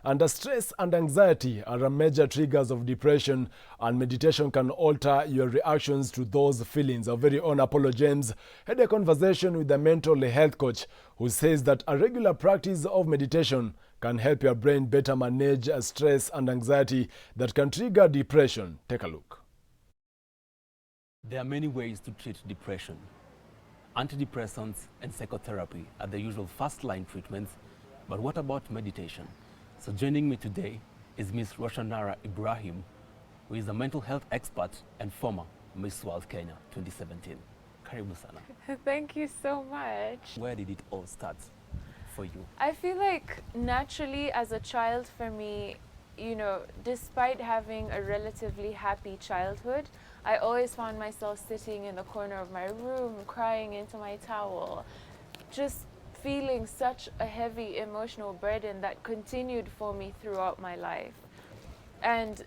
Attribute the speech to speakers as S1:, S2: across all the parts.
S1: And stress and anxiety are major triggers of depression, and meditation can alter your reactions to those feelings. Our very own Apollo James had a conversation with a mental health coach who says that a regular practice of meditation can help your brain better manage stress and anxiety that can trigger depression. Take a look.
S2: There are many ways to treat depression. Antidepressants and psychotherapy are the usual first-line treatments, but what about meditation? So joining me today is Ms. Roshanara Ibrahim, who is a mental health expert and former Miss World Kenya 2017. Karibu sana.
S3: Thank you so much.
S2: Where did it all start for you?
S3: I feel like naturally as a child for me, despite having a relatively happy childhood, I always found myself sitting in the corner of my room, crying into my towel, just feeling such a heavy emotional burden that continued for me throughout my life. And,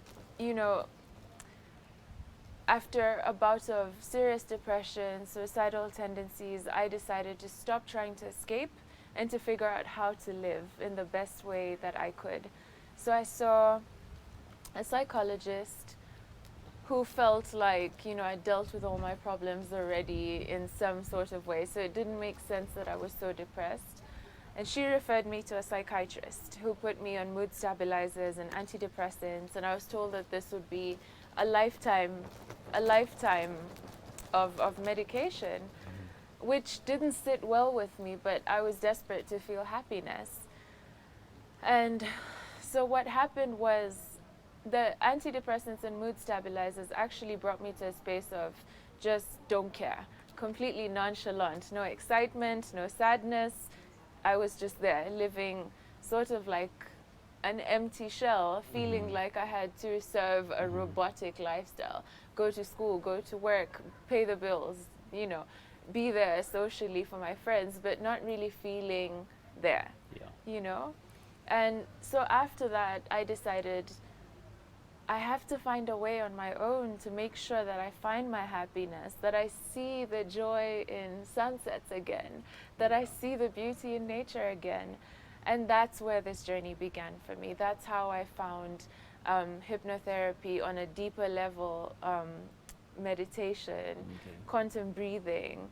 S3: after a bout of serious depression, suicidal tendencies, I decided to stop trying to escape and to figure out how to live in the best way that I could. So I saw a psychologist who felt like, I dealt with all my problems already in some sort of way. So it didn't make sense that I was so depressed. And she referred me to a psychiatrist who put me on mood stabilizers and antidepressants. And I was told that this would be a lifetime of medication, which didn't sit well with me, but I was desperate to feel happiness. And so what happened was the antidepressants and mood stabilizers actually brought me to a space of just don't care, completely nonchalant, no excitement, no sadness. I was just there living sort of like an empty shell, feeling like I had to serve a robotic lifestyle, go to school, go to work, pay the bills, be there socially for my friends, but not really feeling there, And so after that, I decided I have to find a way on my own to make sure that I find my happiness, that I see the joy in sunsets again, that I see the beauty in nature again. And that's where this journey began for me. That's how I found hypnotherapy on a deeper level, meditation, quantum breathing,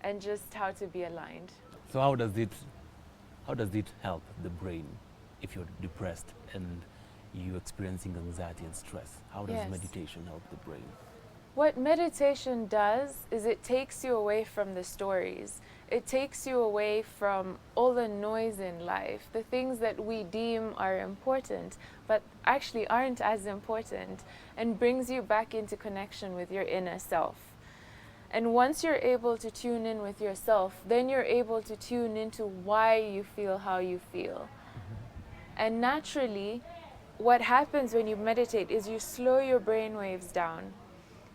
S3: and just how to be aligned.
S2: So how does it help the brain if you're depressed and you're experiencing anxiety and stress? How does meditation help the brain?
S3: What meditation does is it takes you away from the stories. It takes you away from all the noise in life, the things that we deem are important, but actually aren't as important, and brings you back into connection with your inner self. And once you're able to tune in with yourself, then you're able to tune into why you feel how you feel. And naturally, what happens when you meditate is you slow your brain waves down.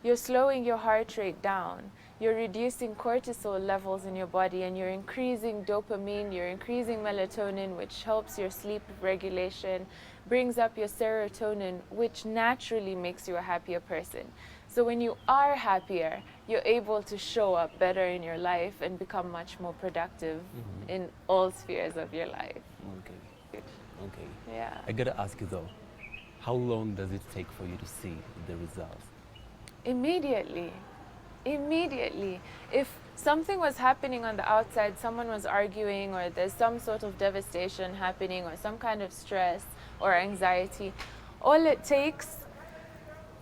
S3: You're slowing your heart rate down. You're reducing cortisol levels in your body, and you're increasing dopamine, you're increasing melatonin, which helps your sleep regulation, brings up your serotonin, which naturally makes you a happier person. So when you are happier, you're able to show up better in your life and become much more productive in all spheres of your life.
S2: Okay.
S3: Yeah.
S2: I gotta ask you though, how long does it take for you to see the results?
S3: Immediately. If something was happening on the outside, someone was arguing, or there's some sort of devastation happening, or some kind of stress or anxiety, all it takes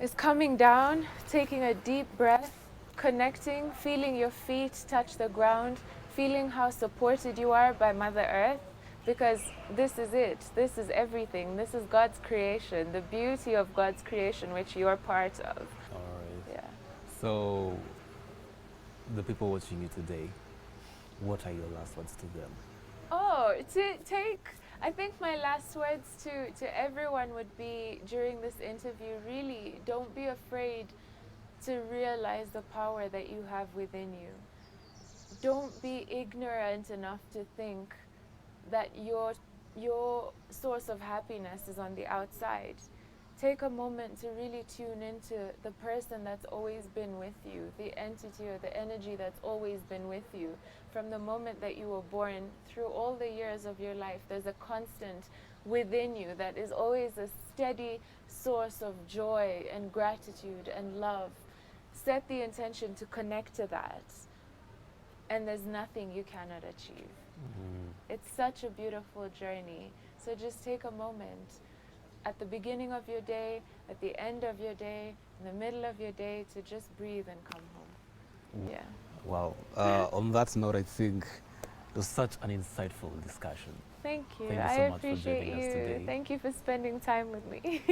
S3: is coming down, taking a deep breath, connecting, feeling your feet touch the ground, feeling how supported you are by Mother Earth, because this is it. This is everything. This is God's creation, the beauty of God's creation, which you're part of.
S2: All right.
S3: Yeah.
S2: So, the people watching you today, what are your last words to them?
S3: I think my last words to everyone would be during this interview, really don't be afraid to realize the power that you have within you. Don't be ignorant enough to think that your source of happiness is on the outside. take a moment to really tune into the person that's always been with you, the entity or the energy that's always been with you. From the moment that you were born, through all the years of your life, there's a constant within you that is always a steady source of joy and gratitude and love. Set the intention to connect to that, and there's nothing you cannot achieve. It's such a beautiful journey. So just take a moment at the beginning of your day, at the end of your day, in the middle of your day, to just breathe and come home. Yeah.
S2: Wow. On that note, I think it was such an insightful discussion.
S3: Thank you.
S2: Thank you
S3: I
S2: so much for
S3: appreciate
S2: joining us
S3: you.
S2: today.
S3: Thank you for spending time with me.